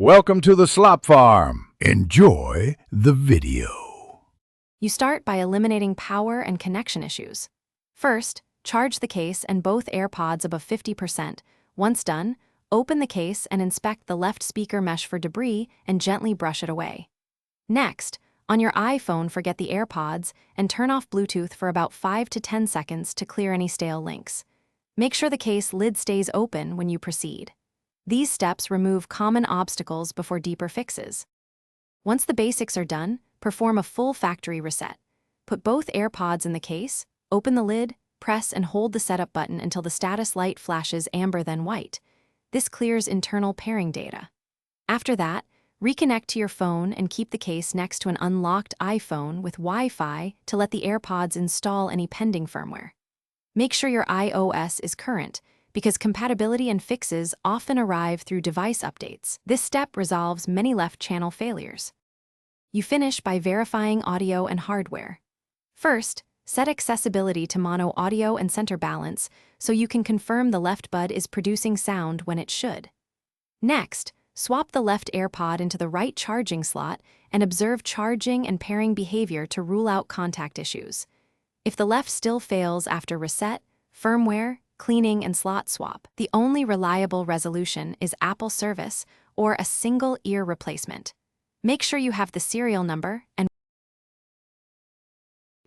Welcome to the Slop Farm. Enjoy the video. You start by eliminating power and connection issues. First, charge the case and both AirPods above 50%. Once done, open the case and inspect the left speaker mesh for debris and gently brush it away. Next, on your iPhone, forget the AirPods and turn off Bluetooth for about 5 to 10 seconds to clear any stale links. Make sure the case lid stays open when you proceed. These steps remove common obstacles before deeper fixes. Once the basics are done, perform a full factory reset. Put both AirPods in the case, open the lid, press and hold the setup button until the status light flashes amber then white. This clears internal pairing data. After that, reconnect to your phone and keep the case next to an unlocked iPhone with Wi-Fi to let the AirPods install any pending firmware. Make sure your iOS is current, because compatibility and fixes often arrive through device updates. This step resolves many left-channel failures. You finish by verifying audio and hardware. First, set accessibility to mono audio and center balance so you can confirm the left bud is producing sound when it should. Next, swap the left AirPod into the right charging slot and observe charging and pairing behavior to rule out contact issues. If the left still fails after reset, firmware, cleaning, and slot swap, the only reliable resolution is Apple service or a single ear replacement. Make sure you have the serial number and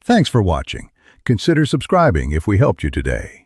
Thanks for watching. Consider subscribing if we helped you today.